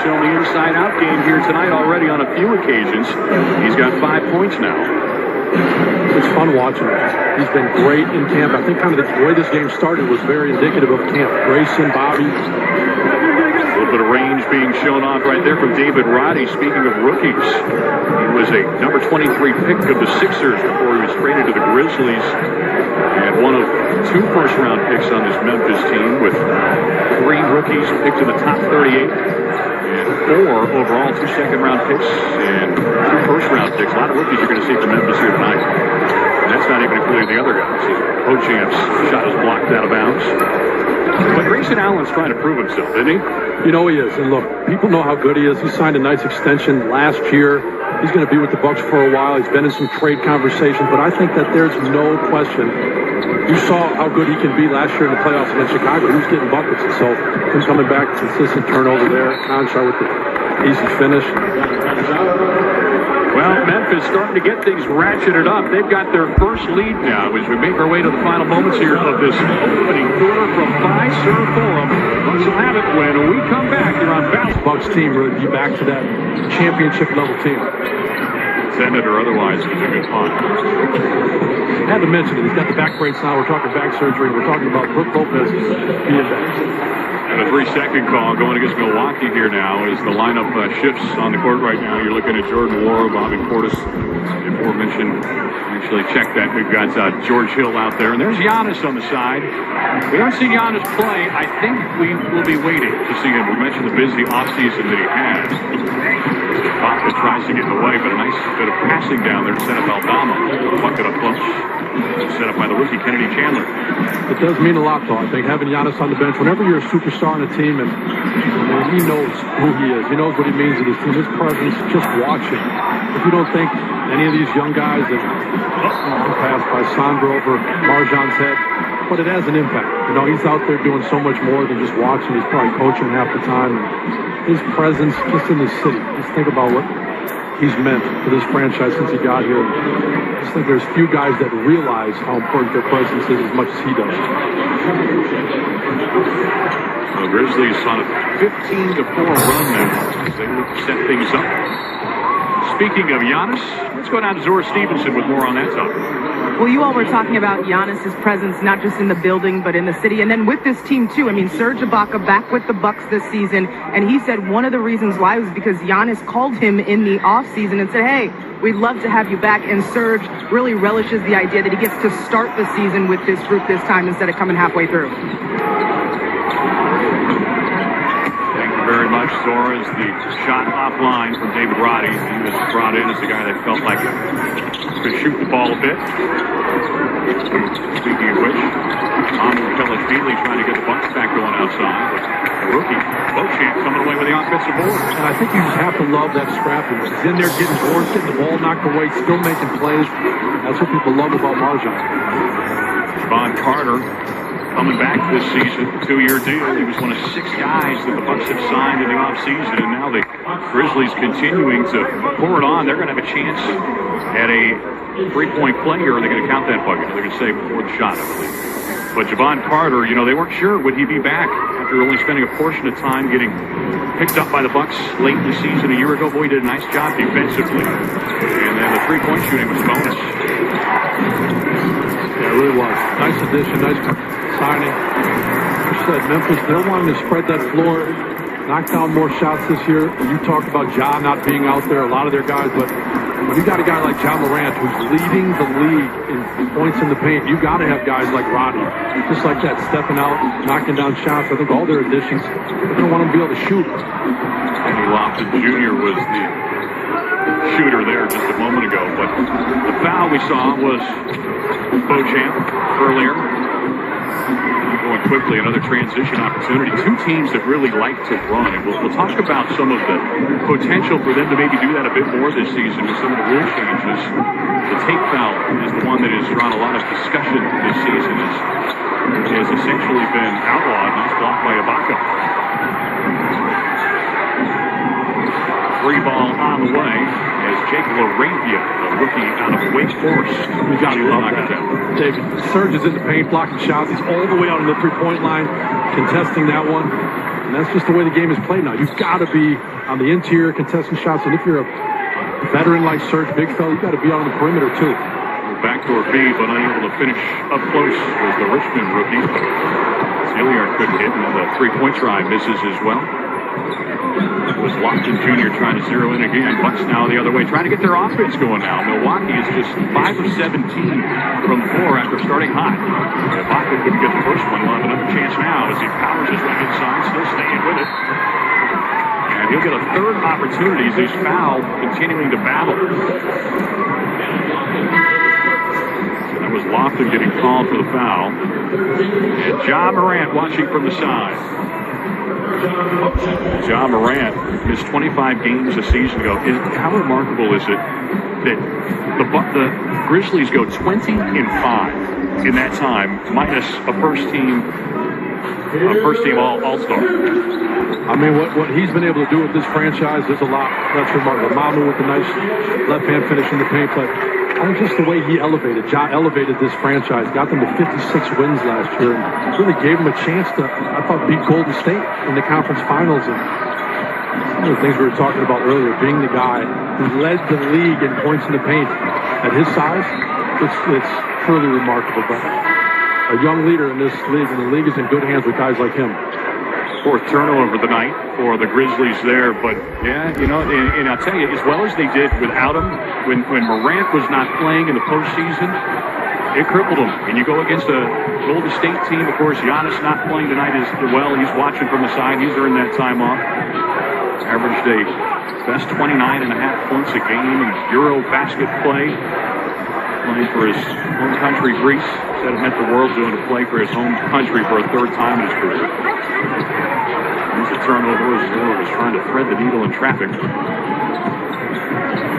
shown the inside-out game here tonight already on a few occasions. He's got 5 points now. It's fun watching him. He's been great in camp. I think kind of the way this game started was very indicative of camp. Grayson, Bobby. A little bit of range being shown off right there from David Roddy. Speaking of rookies, he was a number 23 pick of the Sixers before he was traded to the Grizzlies. And one of 2 first-round picks on this Memphis team, with 3 rookies picked in the top 38. And 4 overall, 2 second-round picks and 2 first-round picks. A lot of rookies you're going to see from Memphis here tonight. And that's not even including the other guys. Beauchamp's shot is blocked out of bounds. But Grayson Allen's trying to prove himself, isn't he? You know he is. And look, people know how good he is. He signed a nice extension last year. He's going to be with the Bucks for a while. He's been in some trade conversations. But I think that there's no question. You saw how good he can be last year in the playoffs against Chicago. He was getting buckets. And so him coming back, consistent turnover there. Conchar with the easy finish. Well, Memphis starting to get things ratcheted up. They've got their first lead now as we make our way to the final moments here of this opening quarter from Fiserv Forum. Bucks will have it when we come back here on Bounce. Bucks team really be back to that championship level team. Intended or otherwise, it was a good fun. Had to mention it. He's got the back brace now. We're talking back surgery. We're talking about Brook Lopez being back. And a 3-second call going against Milwaukee here now as the lineup shifts on the court right now. You're looking at Jordan Wara, Bobby Portis, the aforementioned. Actually check that. We've got George Hill out there. And there's Giannis on the side. We haven't seen Giannis play. I think we will be waiting to see him. We mentioned the busy offseason that he has. Baca tries to get in the way, but a nice bit of passing down there to set up Aldama. Bucket up close. Set up by the rookie Kennedy Chandler. It does mean a lot, though, I think, having Giannis on the bench. Whenever you're a superstar on a team, and he knows who he is. He knows what he means to this team. His presence, just watching. If you don't think any of these young guys, and passed by Sandro over Marjan's head, but it has an impact. You know, he's out there doing so much more than just watching. He's probably coaching half the time. And his presence just in the city. Just think about what he's meant to this franchise since he got here. I just think there's few guys that realize how important their presence is as much as he does. The Grizzlies on a 15-4 run now as they look to set things up. Speaking of Giannis, let's go down to Zora Stevenson with more on that topic. Well, you all were talking about Giannis's presence, not just in the building, but in the city, and then with this team, too. I mean, Serge Ibaka back with the Bucks this season, and he said one of the reasons why was because Giannis called him in the offseason and said, hey, we'd love to have you back, and Serge really relishes the idea that he gets to start the season with this group this time instead of coming halfway through. Very much. Zora is the shot offline from David Roddy. He was brought in as the guy that felt like could shoot the ball a bit. Speaking of which, Kellis-Beatley trying to get the Bucks back going outside. But the rookie, Beauchamp, coming away with the offensive board. And I think you just have to love that scrappiness. He's in there getting boards, getting the ball knocked away, still making plays. That's what people love about Marjan. Javon Carter coming back this season, 2-year deal. He was one of 6 guys that the Bucks have signed in the offseason, and now the Grizzlies continuing to pour it on. They're going to have a chance at a 3-point play, or are they going to count that bucket? They're going to say before the shot, I believe. But Javon Carter, you know, they weren't sure would he be back after only spending a portion of time getting picked up by the Bucks late in the season a year ago. Boy, he did a nice job defensively. And then the 3-point shooting was a bonus. Yeah, it really was. Nice addition, nice signing. You said Memphis, they're wanting to spread that floor, knock down more shots this year. You talked about Ja not being out there, a lot of their guys, but when you got a guy like Ja Morant who's leading the league in points in the paint, you got to have guys like Roddy, just like that, stepping out, knocking down shots. I think all their additions, they're going to want them to be able to shoot. Andy Lofton Jr. was the shooter there just a moment ago, but the foul we saw was Beauchamp earlier. Going quickly, another transition opportunity. 2 teams that really like to run, and we'll talk about some of the potential for them to maybe do that a bit more this season with some of the rule changes. The take foul is the one that has drawn a lot of discussion this season. It has essentially been outlawed. Nice block by Ibaka. 3 ball on the way as Jake LaRavia, the rookie out of Wake Forest, you got to love that. David, Serge is in the paint, blocking shots. He's all the way out on the 3-point line, contesting that one. And that's just the way the game is played now. You've got to be on the interior contesting shots. And if you're a veteran like Serge Big fella, you got to be on the perimeter too. Backdoor feed, but unable to finish up close with the Richmond rookie. Hilliard couldn't hit, and the three-point try misses as well. It was Lofton Jr. trying to zero in again. Bucks now the other way, trying to get their offense going now. Milwaukee is just 5 of 17 from the floor after starting hot. Ibaka couldn't get the first one. He'll have another chance now as he powers his way inside, still staying with it. And he'll get a third opportunity as he's fouled, continuing to battle. That was Lofton getting called for the foul. And Ja Morant watching from the side. Ja Morant missed 25 games a season ago. How remarkable is it that the Grizzlies go 20-5 in that time, minus a first-team All-Star? I mean, what he's been able to do with this franchise is a lot. That's remarkable. Mamu with the nice left-hand finish in the paint, but I think just the way he elevated this franchise, got them to 56 wins last year, and really gave them a chance to, I thought, beat Golden State in the conference finals. And one of the things we were talking about earlier, being the guy who led the league in points in the paint at his size, it's truly remarkable. But a young leader in this league, and the league is in good hands with guys like him. Fourth turnover of the night for the Grizzlies there, but yeah, you know, and I'll tell you, as well as they did without him, when Morant was not playing in the postseason, it crippled him. And you go against a Golden State team, of course, Giannis not playing tonight as well. He's watching from the side. He's earned that time off. Averaged a best 29.5 points a game in Euro basket play. Playing for his home country, Greece. Said it meant the world to him to play for his home country for a third time in his career. There's a turnover as Zoro was trying to thread the needle in traffic.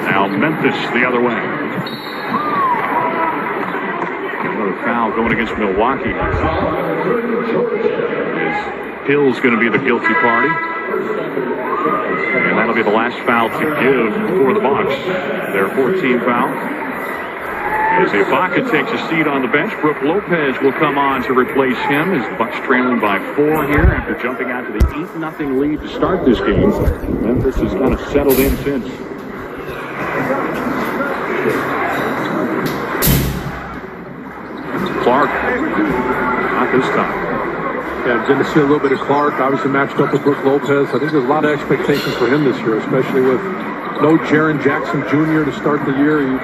Now Memphis the other way. Another foul going against Milwaukee. Hill's going to be the guilty party. And that'll be the last foul to give for the Bucks. Their 14th foul. As Ibaka takes a seat on the bench, Brook Lopez will come on to replace him as the Bucks trailing by 4 here after jumping out to the 8-0 lead to start this game. Memphis has kind of settled in since. Clark, not this time. Yeah, good to see a little bit of Clark, obviously matched up with Brook Lopez. I think there's a lot of expectations for him this year, especially with no Jaren Jackson Jr. to start the year. He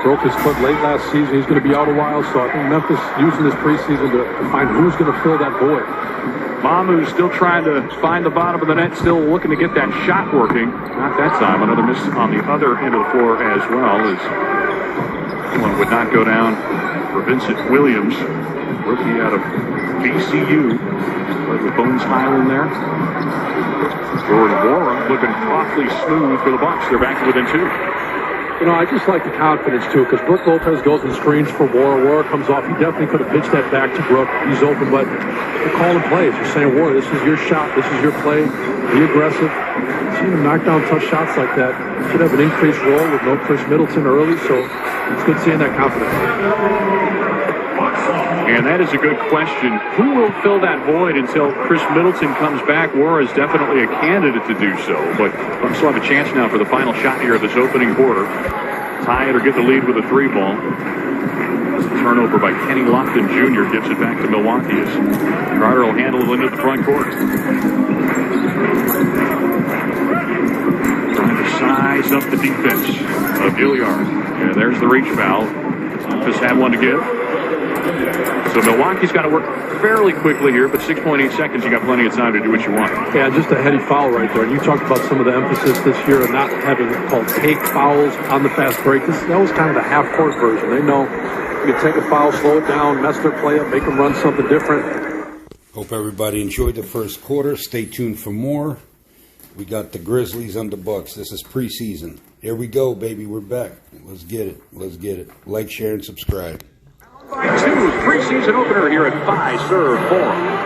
broke his foot late last season. He's going to be out a while, so I think Memphis using this preseason to find who's going to fill that void. Mamu's still trying to find the bottom of the net, still looking to get that shot working. Not that time. Another miss on the other end of the floor as well, as one would not go down for Vincent Williams, rookie out of VCU. Played with Bones Highland there. Jordan Warren looking awfully smooth for the Bucks. They're back to within 2. You know, I just like the confidence, too, because Brook Lopez goes and screens for Warren. Warren comes off. He definitely could have pitched that back to Brook. He's open, but they're calling plays. You're saying, Warren, this is your shot. This is your play. Be aggressive. Seeing him knock down tough shots like that. Should have an increased role with no Chris Middleton early, so it's good seeing that confidence. And that is a good question. Who will fill that void until Chris Middleton comes back? Warren is definitely a candidate to do so, but Bucks will have a chance now for the final shot here of this opening quarter. Tie it or get the lead with a 3-ball. Turnover by Kenny Lofton Jr. gives it back to Milwaukee as Carter will handle it into the front court. Trying to size up the defense of Hilliard. And there's the reach foul. Just had one to give. So Milwaukee's got to work fairly quickly here, but 6.8 seconds, you got plenty of time to do what you want. Yeah, just a heady foul right there. And you talked about some of the emphasis this year of not having called take fouls on the fast break. That was kind of the half-court version. They know you can take a foul, slow it down, mess their play up, make them run something different. Hope everybody enjoyed the first quarter. Stay tuned for more. We got the Grizzlies on the Bucks. This is preseason. Here we go, baby. We're back. Let's get it. Let's get it. Like, share, and subscribe. By 2, preseason opener here at Fiserv Forum.